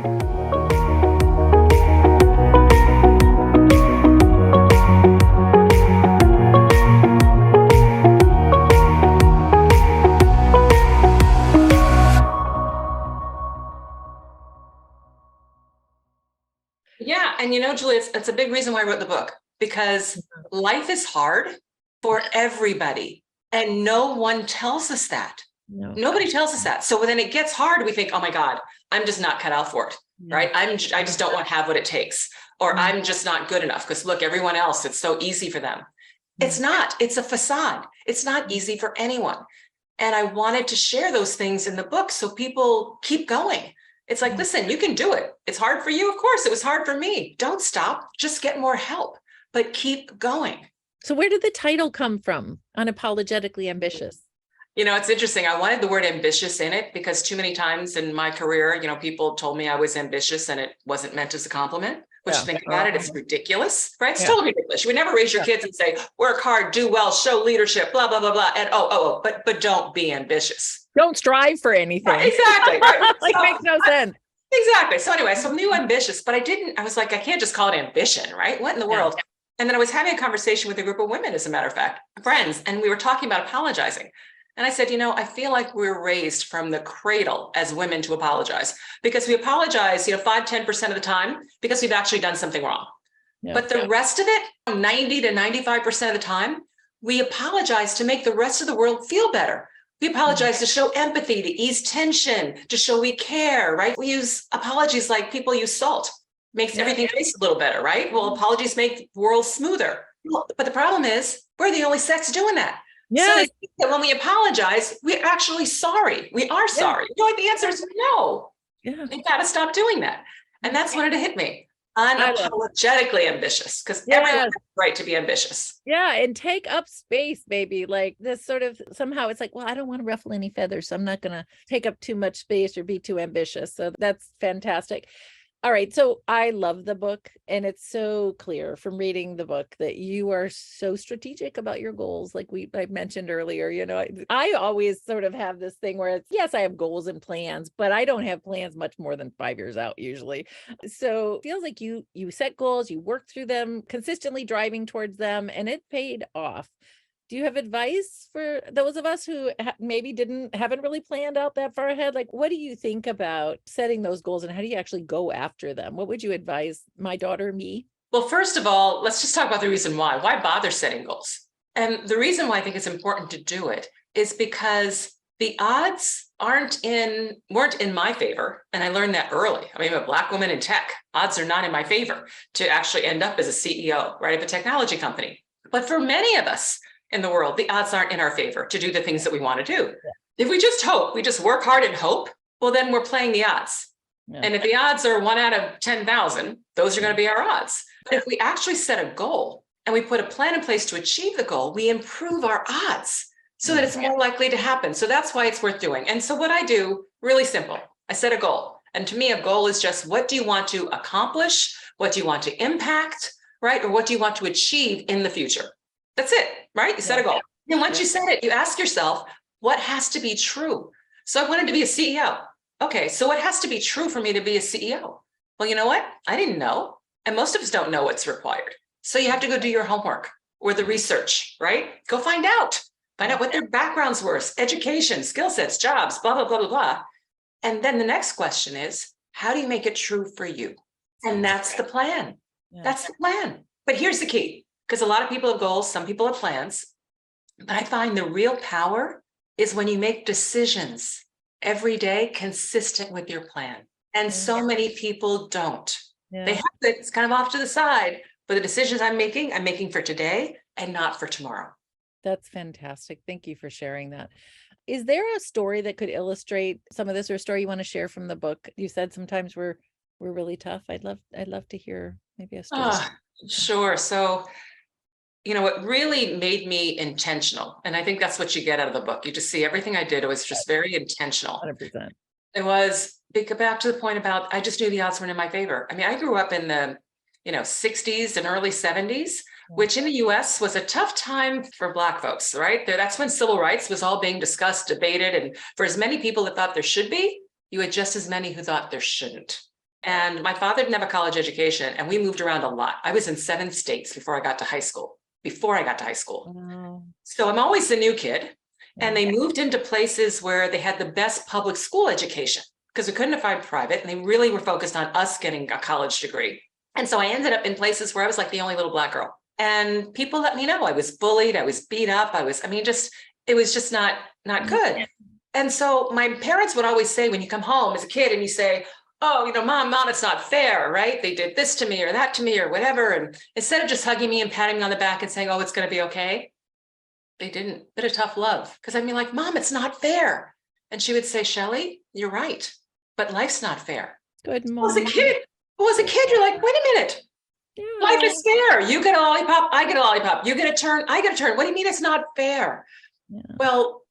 Yeah. And Julie, it's a big reason why I wrote the book, because life is hard for everybody. And no one tells us that. No. Nobody tells us that. So when it gets hard, we think, oh my God, I'm just not cut out for it. Right. I just don't want to have what it takes, or I'm just not good enough because look, everyone else, it's so easy for them. It's not, it's a facade. It's not easy for anyone. And I wanted to share those things in the book so people keep going. It's like, listen, you can do it. It's hard for you. Of course, it was hard for me. Don't stop. Just get more help, but keep going. So where did the title come from? Unapologetically ambitious. It's interesting. I wanted the word ambitious in it because too many times in my career, people told me I was ambitious and it wasn't meant as a compliment. Which think about it, it's ridiculous, right? It's totally ridiculous. You would never raise your kids and say, work hard, do well, show leadership, blah, blah, blah, blah. And but don't be ambitious. Don't strive for anything. Right, exactly. Right? Makes no sense. Exactly. So anyway, so I knew ambitious, but I was like, I can't just call it ambition, right? What in the world? And then I was having a conversation with a group of women, as a matter of fact, friends, and we were talking about apologizing. And I said, I feel like we're raised from the cradle as women to apologize, because we apologize, 5-10% of the time because we've actually done something wrong. But the rest of it, 90 to 95% of the time, we apologize to make the rest of the world feel better. We apologize to show empathy, to ease tension, to show we care, right? We use apologies like people use salt, makes everything taste a little better, right? Well, apologies make the world smoother. But the problem is we're the only sex doing that. So they think that when we apologize, we're actually sorry. We are sorry. The answer is no. You got to stop doing that. And that's when it hit me. Unapologetically ambitious, because everyone has the right to be ambitious. Yeah. And take up space, baby. Like this sort of, somehow it's like, well, I don't want to ruffle any feathers, so I'm not going to take up too much space or be too ambitious. So that's fantastic. All right. So I love the book, and it's so clear from reading the book that you are so strategic about your goals. Like I mentioned earlier, I always sort of have this thing where it's, yes, I have goals and plans, but I don't have plans much more than 5 years out usually. So it feels like you set goals, you work through them, consistently driving towards them, and it paid off. Do you have advice for those of us who maybe haven't really planned out that far ahead? Like, what do you think about setting those goals, and how do you actually go after them? What would you advise my daughter, me? Well, first of all, let's just talk about the reason why. Why bother setting goals? And the reason why I think it's important to do it is because the odds weren't in my favor. And I learned that early. I mean, I'm a Black woman in tech. Odds are not in my favor to actually end up as a CEO, right, of a technology company. But for many of us in the world, the odds aren't in our favor to do the things that we want to do. If we just hope, we just work hard and hope, well, then we're playing the odds. And if the odds are 1 out of 10,000, those are going to be our odds. But if we actually set a goal and we put a plan in place to achieve the goal, we improve our odds so that it's more likely to happen. So that's why it's worth doing. And so what I do, really simple, I set a goal. And to me, a goal is just, what do you want to accomplish? What do you want to impact, right? Or what do you want to achieve in the future? That's it, right? You set a goal. And once you set it, you ask yourself, what has to be true? So I wanted to be a CEO. Okay, so what has to be true for me to be a CEO? Well, you know what? I didn't know. And most of us don't know what's required. So you have to go do your homework or the research, right? Go find out what their backgrounds were, education, skill sets, jobs, blah, blah, blah, blah, blah. And then the next question is, how do you make it true for you? And that's the plan. That's the plan. But here's the key. Because a lot of people have goals, some people have plans, but I find the real power is when you make decisions every day consistent with your plan. And so many people don't. They have it, it's kind of off to the side, but the decisions I'm making for today and not for tomorrow. That's fantastic. Thank you for sharing that. Is there a story that could illustrate some of this, or a story you want to share from the book? You said sometimes we're really tough. I'd love to hear maybe a story. Sure. So what really made me intentional, and I think that's what you get out of the book. You just see everything I did. It was just very intentional. 100%. It was back to the point about, I just knew the odds weren't in my favor. I mean, I grew up in the, 60s and early 70s, which in the US was a tough time for Black folks, right? That's when civil rights was all being discussed, debated. And for as many people that thought there should be, you had just as many who thought there shouldn't. And my father didn't have a college education, and we moved around a lot. I was in 7 states before I got to high school. Wow. So I'm always the new kid. And Yeah. they moved into places where they had the best public school education because we couldn't afford private. And they really were focused on us getting a college degree. And so I ended up in places where I was like the only little Black girl. And people let me know I was bullied, I was beat up, it was just not good. And so my parents would always say, when you come home as a kid and you say, oh, mom, it's not fair, right? They did this to me or that to me or whatever. And instead of just hugging me and patting me on the back and saying, oh, it's going to be okay, they didn't. Bit of tough love. Because I'd be like, Mom, it's not fair. And she would say, Shellye, you're right, but life's not fair. Good Well, as a mom. kid, you're like, wait a minute. Yeah. Life is fair. You get a lollipop, I get a lollipop. You get a turn, I get a turn. What do you mean it's not fair? Yeah. Well,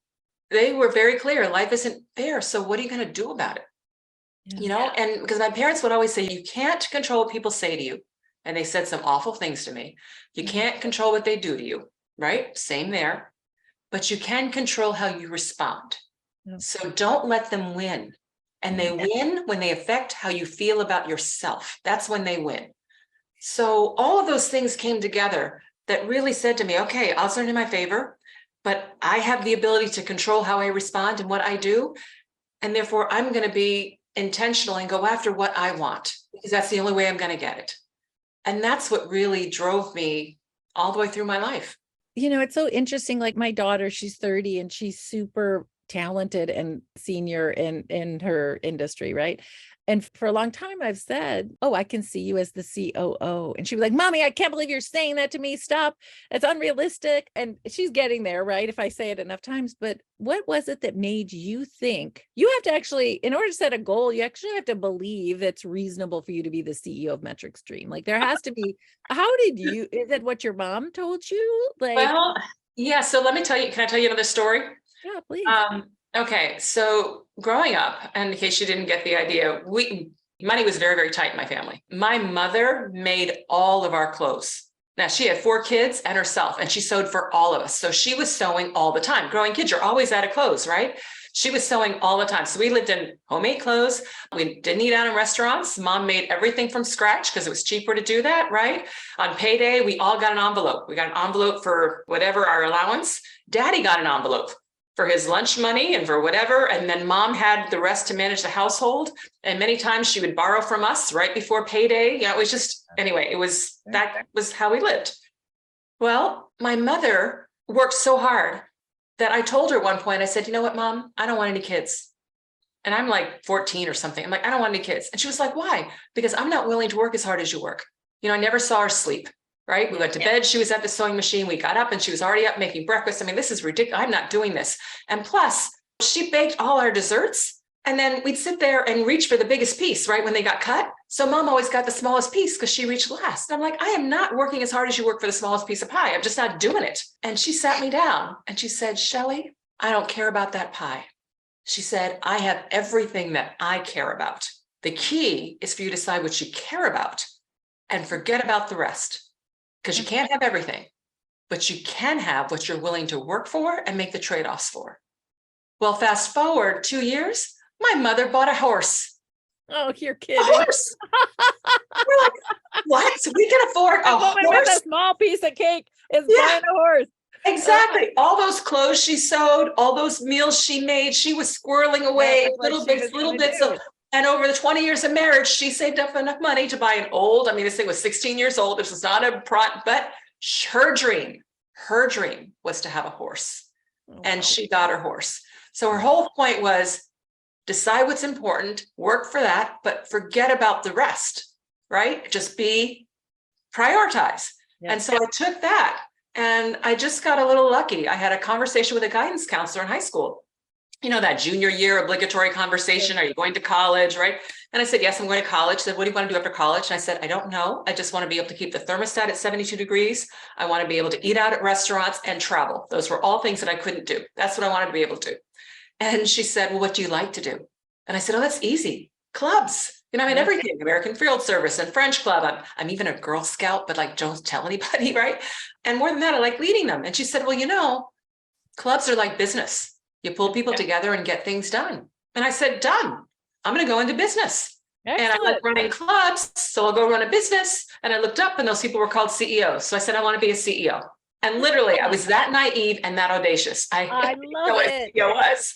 they were very clear. Life isn't fair. So what are you going to do about it? Yeah. And because my parents would always say, you can't control what people say to you. And they said some awful things to me. You can't control what they do to you, right? Same there. But you can control how you respond. Yeah. So don't let them win. And they win when they affect how you feel about yourself. That's when they win. So all of those things came together that really said to me, okay, I'll turn in my favor, but I have the ability to control how I respond and what I do. And therefore, I'm going to be intentional and go after what I want, because that's the only way I'm going to get it. And that's what really drove me all the way through my life. It's so interesting. Like my daughter, she's 30 and she's super talented and senior in her industry, right? And for a long time, I've said, oh, I can see you as the COO. And she was like, Mommy, I can't believe you're saying that to me. Stop. It's unrealistic. And she's getting there, right? If I say it enough times. But what was it that made you think you have to actually, in order to set a goal, you actually have to believe it's reasonable for you to be the CEO of Metrics Dream? Like there has to be, is it what your mom told you? Like, well, yeah. So let me tell you, can I tell you another story? Yeah, please. Okay, so growing up, and in case you didn't get the idea, money was very, very tight in my family. My mother made all of our clothes. Now, she had 4 kids and herself, and she sewed for all of us. So she was sewing all the time. Growing kids, you're always out of clothes, right? She was sewing all the time. So we lived in homemade clothes. We didn't eat out in restaurants. Mom made everything from scratch because it was cheaper to do that, right? On payday, we all got an envelope. We got an envelope for whatever our allowance. Daddy got an envelope for his lunch money and for whatever. And then mom had the rest to manage the household. And many times she would borrow from us right before payday. It was just, anyway, that was how we lived. Well, my mother worked so hard that I told her at one point, I said, you know what, Mom, I don't want any kids. And I'm like 14 or something. I'm like, I don't want any kids. And she was like, why? Because I'm not willing to work as hard as you work. I never saw her sleep. Right? We went to bed. She was at the sewing machine. We got up and she was already up making breakfast. This is ridiculous. I'm not doing this. And plus, she baked all our desserts. And then we'd sit there and reach for the biggest piece, right? When they got cut. So mom always got the smallest piece because she reached last. And I'm like, I am not working as hard as you work for the smallest piece of pie. I'm just not doing it. And she sat me down and she said, Shellye, I don't care about that pie. She said, I have everything that I care about. The key is for you to decide what you care about and forget about the rest. Because you can't have everything, but you can have what you're willing to work for and make the trade-offs for. Well, fast forward 2 years, my mother bought a horse. Oh, you're kidding. A horse. We're like, what? We can afford a woman horse? with a small piece of cake is buying a horse. Exactly. All those clothes she sewed, all those meals she made, she was squirreling away little bits of. And over the 20 years of marriage, she saved up enough money to buy an old, this thing was 16 years old. This was not a but her dream was to have a horse. And she got her horse. So her whole point was decide what's important, work for that, but forget about the rest, right? Just prioritize. Yeah. And so I took that and I just got a little lucky. I had a conversation with a guidance counselor in high school. That junior year obligatory conversation. Are you going to college, right? And I said, yes, I'm going to college. She said, what do you want to do after college? And I said, I don't know. I just want to be able to keep the thermostat at 72 degrees. I want to be able to eat out at restaurants and travel. Those were all things that I couldn't do. That's what I wanted to be able to do. And she said, well, what do you like to do? And I said, oh, that's easy. Clubs. I had everything, American Field Service and French Club. I'm even a Girl Scout, but don't tell anybody, right? And more than that, I like leading them. And she said, well, clubs are like business. You pull people together and get things done. And I said, done. I'm going to go into business. And I like Excellent. running clubs, so I'll go run a business. And I looked up and those people were called CEOs. So I said, I want to be a CEO. And literally, I was that naive and that audacious. I I didn't know love what a it. CEO was.